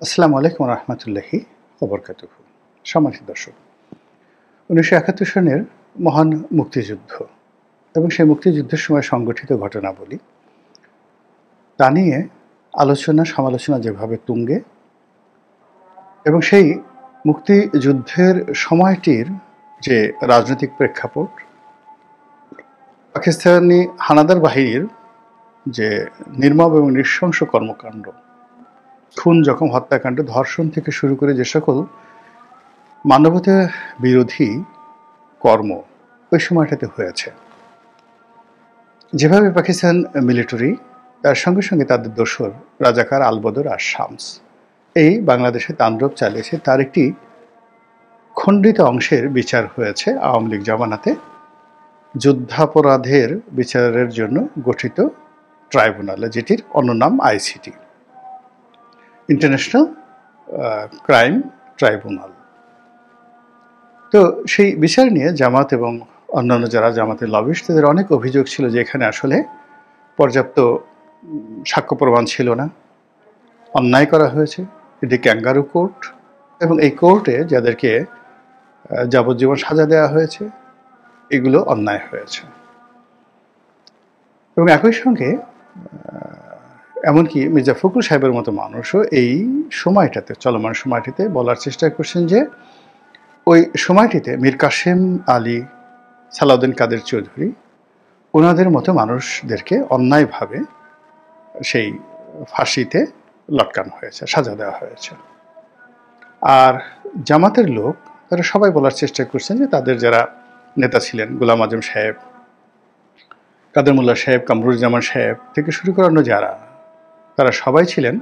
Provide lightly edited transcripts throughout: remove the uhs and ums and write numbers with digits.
আসসালামু আলাইকুম রহমতুল্লাহি ওবরকাতুহু। সম্মানিত দর্শক, ১৯৭১ সনের মহান মুক্তিযুদ্ধ এবং সেই মুক্তিযুদ্ধের সময় সংগঠিত ঘটনাবলী তা নিয়ে আলোচনা সমালোচনা যেভাবে তুঙ্গে এবং সেই মুক্তিযুদ্ধের সময়টির যে রাজনৈতিক প্রেক্ষাপট, পাকিস্তানি হানাদার বাহিনীর যে নির্মম এবং নৃশংস কর্মকাণ্ড, খুন, জখম, হত্যাকাণ্ড, ধর্ষণ থেকে শুরু করে যে সকল মানবতা বিরোধী কর্ম ওই সময়টাতে হয়েছে, যেভাবে পাকিস্তান মিলিটারি তার সঙ্গে সঙ্গে তাদের দোসর রাজাকার আলবদর আর শামস এই বাংলাদেশে তাণ্ডব চালিয়েছে, তার একটি খণ্ডিত অংশের বিচার হয়েছে আওয়ামী লীগ জামানাতে যুদ্ধাপরাধের বিচারের জন্য গঠিত ট্রাইব্যুনালে, যেটির অন্য নাম আইসিটি, ইন্টারন্যাশনাল ক্রাইম ট্রাইব্যুনাল। তো সেই বিচার নিয়ে জামাত এবং অন্যান্য যারা জামাতের লবিস্ট, তাদের অনেক অভিযোগ ছিল যে এখানে আসলে পর্যাপ্ত সাক্ষ্য প্রমাণ ছিল না, অন্যায় করা হয়েছে, এটি ক্যাঙ্গারু কোর্ট এবং এই কোর্টে যাদেরকে যাবজ্জীবন সাজা দেওয়া হয়েছে এগুলো অন্যায় হয়েছে। এবং একই সঙ্গে এমনকি মির্জা ফখরুল সাহেবের মতো মানুষও এই সময়টাতে, চলমান সময়টিতে বলার চেষ্টা করছেন যে ওই সময়টিতে মীর কাসেম আলী, সালাউদ্দিন কাদের চৌধুরী, ওনাদের মতো মানুষদেরকে অন্যায়ভাবে সেই ফাঁসিতে লটকানো হয়েছে, সাজা দেওয়া হয়েছে। আর জামাতের লোক তারা সবাই বলার চেষ্টা করছেন যে তাদের যারা নেতা ছিলেন, গোলাম আজম সাহেব, কাদের মোল্লা সাহেব, কামরুজ্জামান সাহেব থেকে শুরু করানো যারা, তারা সবাই ছিলেন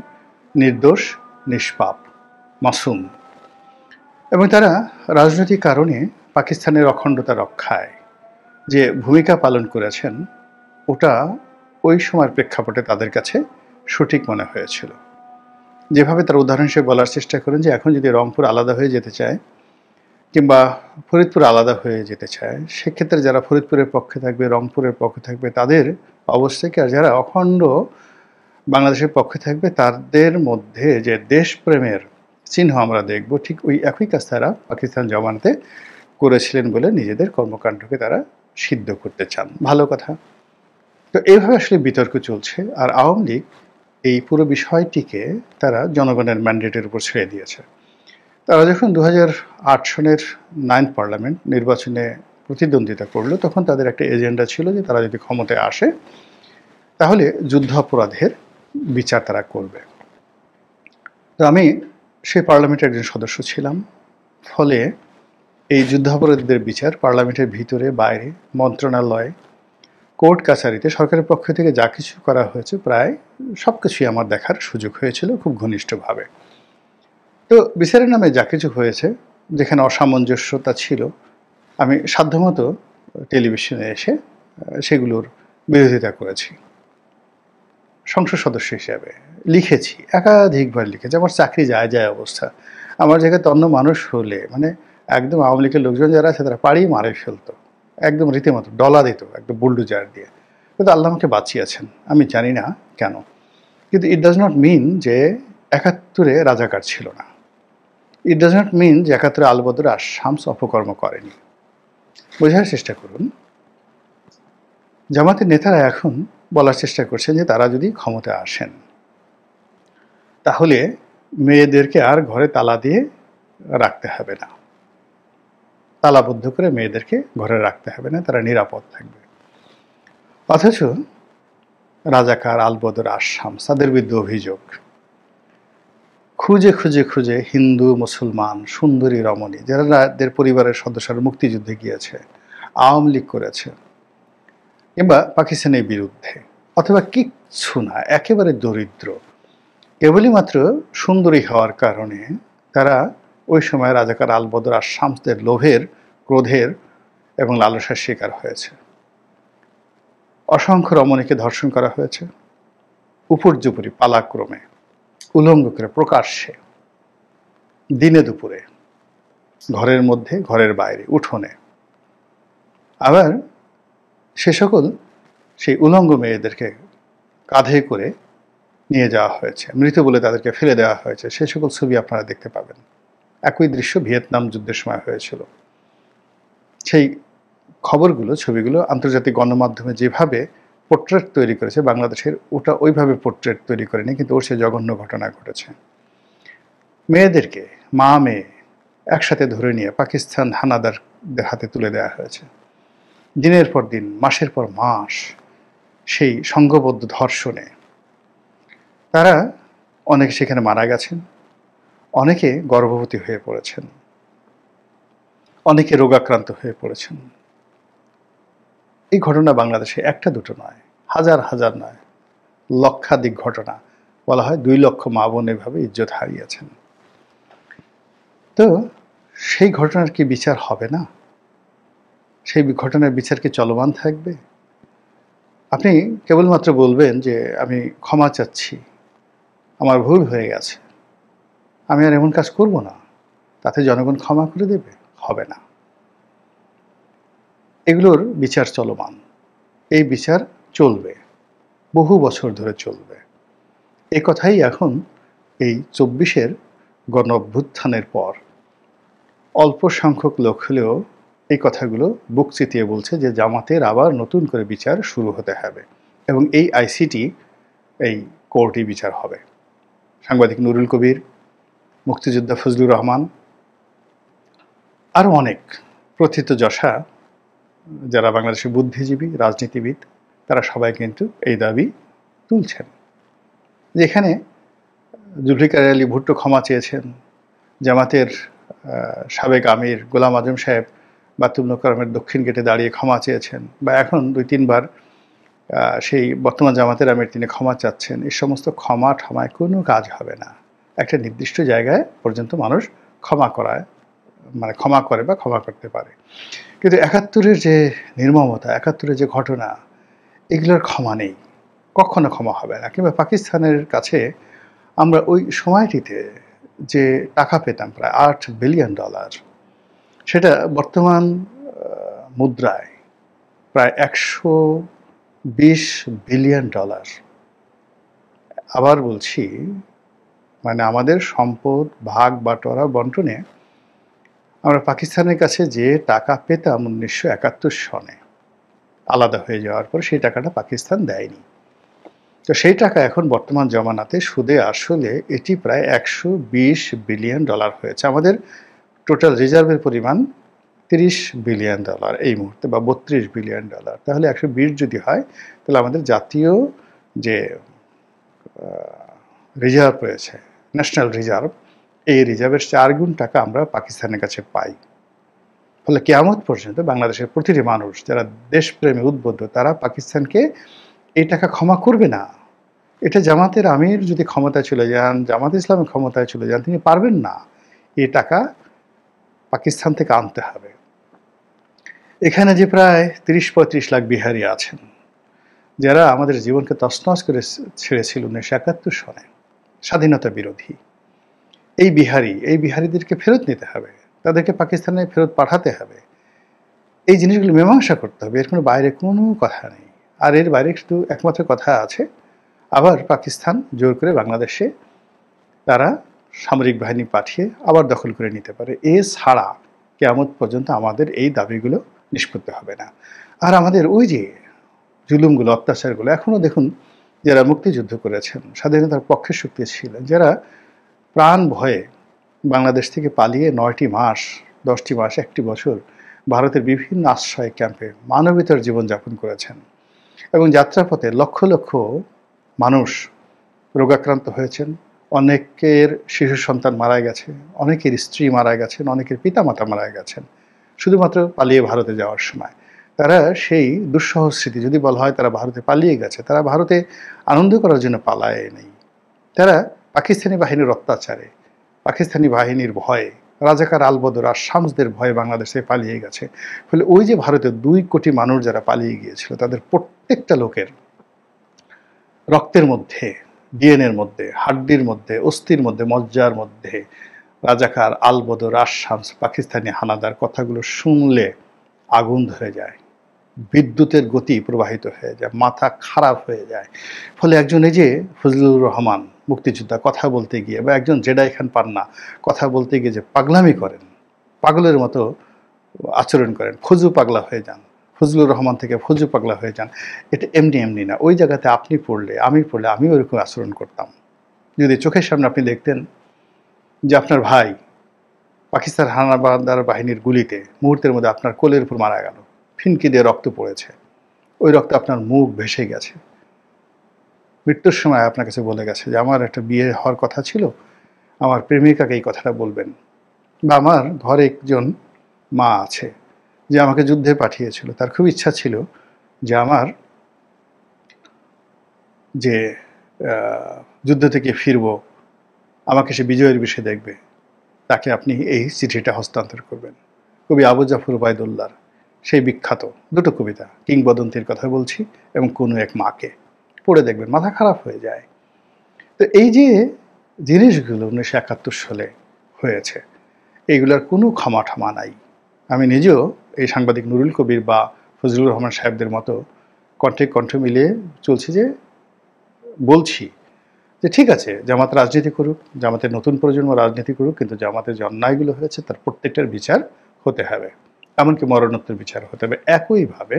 নির্দোষ, নিষ্পাপ, মাসুম, এবং তারা রাজনৈতিক কারণে পাকিস্তানের অখণ্ডতা রক্ষায় যে ভূমিকা পালন করেছেন ওটা ওই সময়ের প্রেক্ষাপটে তাদের কাছে সঠিক মনে হয়েছিল। যেভাবে তারা উদাহরণ হিসেবে বলার চেষ্টা করেন যে এখন যদি রংপুর আলাদা হয়ে যেতে চায় কিংবা ফরিদপুর আলাদা হয়ে যেতে চায়, সেক্ষেত্রে যারা ফরিদপুরের পক্ষে থাকবে, রংপুরের পক্ষে থাকবে, তাদের অবস্থাকে, আর যারা অখণ্ড বাংলাদেশের পক্ষে থাকবে তাদের মধ্যে যে দেশপ্রেমের চিহ্ন আমরা দেখব, ঠিক ওই একই কাজ তারা পাকিস্তান জমানাতে করেছিলেন বলে নিজেদের কর্মকাণ্ডকে তারা সিদ্ধ করতে চান। ভালো কথা। তো এইভাবে আসলে বিতর্ক চলছে। আর আওয়ামী লীগ এই পুরো বিষয়টিকে তারা জনগণের ম্যান্ডেটের উপর ছেড়ে দিয়েছে। তারা যখন 2008 সনের 9th পার্লামেন্ট নির্বাচনে প্রতিদ্বন্দ্বিতা করলো, তখন তাদের একটা এজেন্ডা ছিল যে তারা যদি ক্ষমতায় আসে তাহলে যুদ্ধাপরাধের বিচার তারা করবে। তো আমি সেই পার্লামেন্টের একজন সদস্য ছিলাম, ফলে এই যুদ্ধাপরাধীদের বিচার পার্লামেন্টের ভিতরে বাইরে, মন্ত্রণালয়, কোর্ট কাছারিতে সরকারের পক্ষ থেকে যা কিছু করা হয়েছে প্রায় সব কিছুই আমার দেখার সুযোগ হয়েছিল খুব ঘনিষ্ঠভাবে। তো বিচারের নামে যা কিছু হয়েছে, যেখানে অসামঞ্জস্যতা ছিল, আমি সাধ্যমতো টেলিভিশনে এসে সেগুলোর বিরোধিতা করেছি। সংসদ সদস্য হিসেবে লিখেছি, একাধিকবার লিখেছি। আমার চাকরি যায় যায় অবস্থা। আমার জায়গায় অন্য মানুষ হলে মানে একদম আওয়ামী লীগের লোকজন যারা আছে তারা পাড়িয়ে মারে ফেলতো, একদম রীতিমতো ডলা দিত, একদম বুলডোজার দিয়ে। কিন্তু আল্লাহ আমাকে বাঁচিয়েছেন, আমি জানি না কেন। কিন্তু ইট ডাজ নট মিন যে ৭১-এ রাজাকার ছিল না। ইট ডাজ নট মিন যে ৭১-এ আলবদর আর শামস অপকর্ম করেনি। বোঝার চেষ্টা করুন। জামাতের নেতারা এখন বলার চেষ্টা করছেন যে তারা যদি ক্ষমতায় আসেন তাহলে মেয়েদেরকে আর ঘরে তালা দিয়ে রাখতে হবে না, তালাবদ্ধ করে মেয়েদেরকে ঘরে রাখতে হবে না, তারা নিরাপদ থাকবে। অথচ রাজাকার, আলবদর, আসাম, তাদের বিরুদ্ধে অভিযোগ, খুঁজে খুঁজে খুঁজে হিন্দু, মুসলমান, সুন্দরী রমণী যারা তাদের পরিবারের সদস্যরা মুক্তিযুদ্ধে গিয়েছে, আওয়ামী লীগ করেছে, কিংবা পাকিস্তানের বিরুদ্ধে, অথবা কিচ্ছু না, একেবারে দরিদ্র, কেবলই মাত্র সুন্দরী হওয়ার কারণে তারা ওই সময় রাজাকার, আলবদর আর শামসদের লোভের, ক্রোধের এবং লালসার শিকার হয়েছে। অসংখ্য রমণীকে ধর্ষণ করা হয়েছে, উপর্যুপরি পালাক্রমে, উলঙ্গ করে, প্রকাশ্যে, দিনে দুপুরে, ঘরের মধ্যে, ঘরের বাইরে, উঠোনে। আবার সে সকল সেই উলঙ্গ মেয়েদেরকে কাঁধে করে নিয়ে যাওয়া হয়েছে, মৃত বলে তাদেরকে ফেলে দেওয়া হয়েছে, সে সকল ছবি আপনারা দেখতে পাবেন। একই দৃশ্য ভিয়েতনাম যুদ্ধের সময় হয়েছিল। সেই খবরগুলো, ছবিগুলো আন্তর্জাতিক গণমাধ্যমে যেভাবে পোর্ট্রেট তৈরি করেছে বাংলাদেশের, ওটা ওইভাবে পোর্ট্রেট তৈরি করেনি, কিন্তু ওর সে জঘন্য ঘটনা ঘটেছে। মেয়েদেরকে, মা মেয়ে একসাথে ধরে নিয়ে পাকিস্তান হানাদারদের হাতে তুলে দেওয়া হয়েছে। দিনের পর দিন, মাসের পর মাস সেই সংঘবদ্ধ ধর্ষণে তারা অনেকে সেখানে মারা গেছেন, অনেকে গর্ভবতী হয়ে পড়েছেন, অনেকে রোগাক্রান্ত হয়ে পড়েছেন। এই ঘটনা বাংলাদেশে একটা দুটো নয়, হাজার হাজার নয়, লক্ষাধিক ঘটনা। বলা হয় 2 লক্ষ মা বোন এভাবে ইজ্জত হারিয়েছেন। তো সেই ঘটনার কি বিচার হবে না? সেই ঘটনার বিচার কি চলমান থাকবে? আপনি কেবলমাত্র বলবেন যে আমি ক্ষমা চাচ্ছি, আমার ভুল হয়ে গেছে, আমি আর এমন কাজ করব না, তাতে জনগণ ক্ষমা করে দেবে? হবে না। এগুলোর বিচার চলমান, এই বিচার চলবে, বহু বছর ধরে চলবে। এই কথাই এখন এই 24-এর গণ অভ্যুত্থানের পর অল্প সংখ্যক লোক হলেও এই কথাগুলো বুক চিতিয়ে বলছে যে জামাতের আবার নতুন করে বিচার শুরু হতে হবে, এবং এই আইসিটি, এই কোর্টই বিচার হবে। সাংবাদিক নুরুল কবির, মুক্তিযোদ্ধা ফজলুর রহমান, আরও অনেক প্রথিতযশা যারা বাংলাদেশের বুদ্ধিজীবী, রাজনীতিবিদ, তারা সবাই কিন্তু এই দাবি তুলছেন। যেখানে জুলফিকার আলী ভুট্টো ক্ষমা চেয়েছেন, জামাতের সাবেক আমির গোলাম আজম সাহেব বায়তুল মোকাররমের দক্ষিণ গেটে দাঁড়িয়ে ক্ষমা চেয়েছেন, বা এখন 2-3 বার সেই বর্তমান জামাতের আমির তিনি ক্ষমা চাচ্ছেন। এই সমস্ত ক্ষমা ঠমায় কোনো কাজ হবে না। একটা নির্দিষ্ট জায়গায় পর্যন্ত মানুষ ক্ষমা করে বা ক্ষমা করতে পারে, কিন্তু 71-এর যে নির্মমতা, 71-এর যে ঘটনা, এগুলোর ক্ষমা নেই, কখনো ক্ষমা হবে না। কিংবা পাকিস্তানের কাছে আমরা ওই সময়টিতে যে টাকা পেতাম প্রায় $8 বিলিয়ন, সেটা বর্তমান মুদ্রায় প্রায় $120 বিলিয়ন। আবার বলছি, মানে আমাদের সম্পদ ভাগ বাটোয়ারা বন্টনে আমরা পাকিস্তানের কাছে যে টাকা পেতাম 1971 সনে আলাদা হয়ে যাওয়ার পর, সেই টাকাটা পাকিস্তান দেয়নি। তো সেই টাকা এখন বর্তমান জমানাতে সুদে আসলে এটি প্রায় $120 বিলিয়ন হয়েছে। আমাদের টোটাল রিজার্ভের পরিমাণ $30 বিলিয়ন এই মুহূর্তে, বা $32 বিলিয়ন। তাহলে 120 যদি হয়, তাহলে আমাদের জাতীয় যে রিজার্ভ রয়েছে, ন্যাশনাল রিজার্ভ, এই রিজার্ভের 4 গুণ টাকা আমরা পাকিস্তানের কাছে পাই। ফলে কিয়ামত পর্যন্ত বাংলাদেশের প্রতিটি মানুষ যারা দেশপ্রেমে উদ্বুদ্ধ, তারা পাকিস্তানকে এই টাকা ক্ষমা করবে না। এটা জামাতের আমির যদি ক্ষমতায় চলে যান, জামাত ইসলামের ক্ষমতায় চলে যান, তিনি পারবেন না। এই টাকা পাকিস্তান থেকে আনতে হবে। এখানে যে প্রায় 30-35 লাখ বিহারি আছেন, যারা আমাদের জীবনকে তছনছ করে ছেড়েছিল 1971 সনে, স্বাধীনতা বিরোধী, এই বিহারিদেরকে ফেরত নিতে হবে, তাদেরকে পাকিস্তানে ফেরত পাঠাতে হবে। এই জিনিসগুলো মীমাংসা করতে হবে, এর কোনো বাইরে কোনো কথা নেই। আর এর বাইরে শুধু একমাত্র কথা আছে, আবার পাকিস্তান জোর করে বাংলাদেশে তারা সামরিক বাহিনী পাঠিয়ে আবার দখল করে নিতে পারে। এছাড়া কিয়ামত পর্যন্ত আমাদের এই দাবিগুলো নিষ্পত্তি হবে না। আর আমাদের ওই যে জুলুমগুলো, অত্যাচারগুলো, এখনও দেখুন, যারা মুক্তিযুদ্ধ করেছেন, স্বাধীনতার পক্ষে শক্তি ছিলেন, যারা প্রাণ ভয়ে বাংলাদেশ থেকে পালিয়ে 9টি মাস, 10টি মাস, 1টি বছর ভারতের বিভিন্ন আশ্রয় ক্যাম্পে মানবেতর জীবনযাপন করেছেন, এবং যাত্রাপথে লক্ষ লক্ষ মানুষ রোগাক্রান্ত হয়েছেন, অনেকের শিশু সন্তান মারা গেছে, অনেকের স্ত্রী মারা গেছেন, অনেকের পিতামাতা মারা গেছেন শুধুমাত্র পালিয়ে ভারতে যাওয়ার সময়। তারা সেই দুঃসহ স্মৃতি, যদি বলা হয় তারা ভারতে পালিয়ে গেছে, তারা ভারতে আনন্দ করার জন্য পালায় নেই। তারা পাকিস্তানি বাহিনীর অত্যাচারে, পাকিস্তানি বাহিনীর ভয়ে, রাজাকার আলবদর আর শামসদের ভয়ে বাংলাদেশে পালিয়ে গেছে। ফলে ওই যে ভারতের 2 কোটি মানুষ যারা পালিয়ে গিয়েছিল, তাদের প্রত্যেকটা লোকের রক্তের মধ্যে, ডিএনএর মধ্যে, হাড্ডির মধ্যে, অস্থির মধ্যে, মজ্জার মধ্যে রাজাকার আলবদর আর শামস, পাকিস্তানি হানাদার কথাগুলো শুনলে আগুন ধরে যায়, বিদ্যুতের গতি প্রবাহিত হয়ে যায়, মাথা খারাপ হয়ে যায়। ফলে একজন এই যে ফজলুর রহমান মুক্তিযোদ্ধা কথা বলতে গিয়ে, বা একজন জেডাই খান পান্না কথা বলতে গিয়ে যে পাগলামি করেন, পাগলের মতো আচরণ করেন, ফজু পাগলা হয়ে যান, ফজলুর রহমান থেকে ফজু পাগলা হয়ে যান, এটা এমনি এমনি না। ওই জায়গাতে আপনি পড়লে, আমিও ওরকম আচরণ করতাম। যদি চোখের সামনে আপনি দেখতেন যে আপনার ভাই পাকিস্তান হানাদার বাহিনীর গুলিতে মুহূর্তের মধ্যে আপনার কোলের উপর মারা গেল, ফিনকি দিয়ে রক্ত পড়েছে, ওই রক্ত আপনার মুখ ভেসে গেছে, মৃত্যুর সময় আপনার কাছে বলে গেছে যে আমার একটা বিয়ে হওয়ার কথা ছিল, আমার প্রেমিকাকে এই কথাটা বলবেন, বা আমার ঘরে একজন মা আছে যে আমাকে যুদ্ধে পাঠিয়েছিল, তার খুব ইচ্ছা ছিল যে আমার যে যুদ্ধ থেকে ফিরব, আমাকে সে বিজয়ের বিষয়ে দেখবে, তাকে আপনি এই চিঠিটা হস্তান্তর করবেন। কবি আবু জাফর ওবায়দুল্লাহর সেই বিখ্যাত দুটো কবিতা, কিংবদন্তির কথা বলছি এবং কোনো এক মাকে, পড়ে দেখবেন মাথা খারাপ হয়ে যায়। তো এই যে জিনিসগুলো 1971 সালে হয়েছে, এইগুলোর কোনো ক্ষমা ঠমা নাই। আমি নিজেও এই সাংবাদিক নুরুল কবির বা ফজলুর রহমান সাহেবদের মতো কণ্ঠে কণ্ঠ মিলিয়ে চলছি, যে বলছি যে ঠিক আছে, জামাত রাজনীতি করুক, জামাতের নতুন প্রজন্ম রাজনীতি করুক, কিন্তু জামাতের যে অন্যায়গুলো হয়েছে তার প্রত্যেকটার বিচার হতে হবে, এমনকি মরণোত্তর বিচার হতে হবে। একইভাবে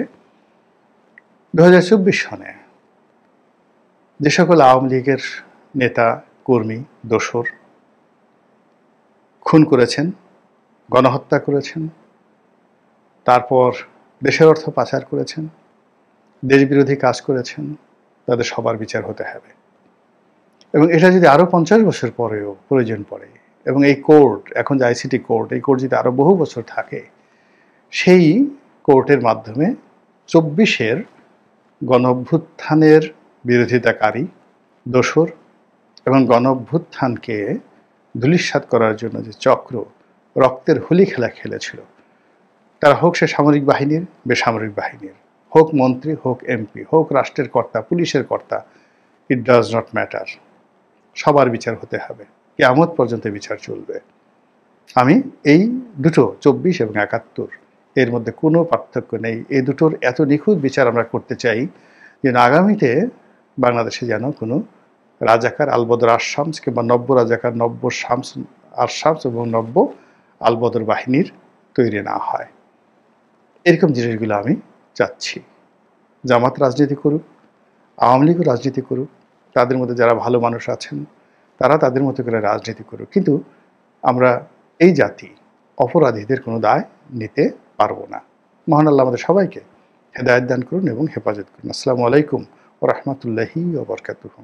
2024 সনে যে সকল আওয়ামী লীগের নেতা কর্মী দোসর খুন করেছেন, গণহত্যা করেছেন, তারপর দেশের অর্থ পাচার করেছেন, দেশবিরোধী কাজ করেছেন, তাদের সবার বিচার হতে হবে। এবং এটা যদি আরও 50 বছর পরেও প্রয়োজন পড়ে, এবং এই কোর্ট, এখন যে আইসিটি কোর্ট, এই কোর্ট যদি আরও বহু বছর থাকে, সেই কোর্টের মাধ্যমে 24-এর গণঅভ্যুত্থানের বিরোধিতাকারী দোসর এবং গণঅভ্যুত্থানকে ধূলিসাৎ করার জন্য যে চক্র রক্তের হোলি খেলা খেলেছিল, তারা হোক সে সামরিক বাহিনীর, বেসামরিক বাহিনীর, হোক মন্ত্রী, হোক এমপি, হোক রাষ্ট্রের কর্তা, পুলিশের কর্তা, ইট ডাজ নট ম্যাটার, সবার বিচার হতে হবে, কিয়ামত পর্যন্ত বিচার চলবে। আমি এই দুটো 24 এবং 71 এর মধ্যে কোনো পার্থক্য নেই, এই দুটোর এত নিখুঁত বিচার আমরা করতে চাই যে আগামীতে বাংলাদেশে যেন কোনো রাজাকার আলবদর আশামস কিংবা নব্য রাজাকার, নব্য শামস আশামস এবং নব্য আলবদর বাহিনীর তৈরি না হয়। এরকম জিনিসগুলো আমি চাচ্ছি। জামাত রাজনীতি করুক, আওয়ামী লীগও রাজনীতি করুক, তাদের মধ্যে যারা ভালো মানুষ আছেন তারা তাদের মতো করে রাজনীতি করুক, কিন্তু আমরা এই জাতি অপরাধীদের কোনো দায় নিতে পারবো না। মহান আল্লাহ আমাদের সবাইকে হেদায়েত দান করুন এবং হেফাজত করুন। আসসালামু আলাইকুম ওয়া রাহমাতুল্লাহি ওয়া বারাকাতুহু।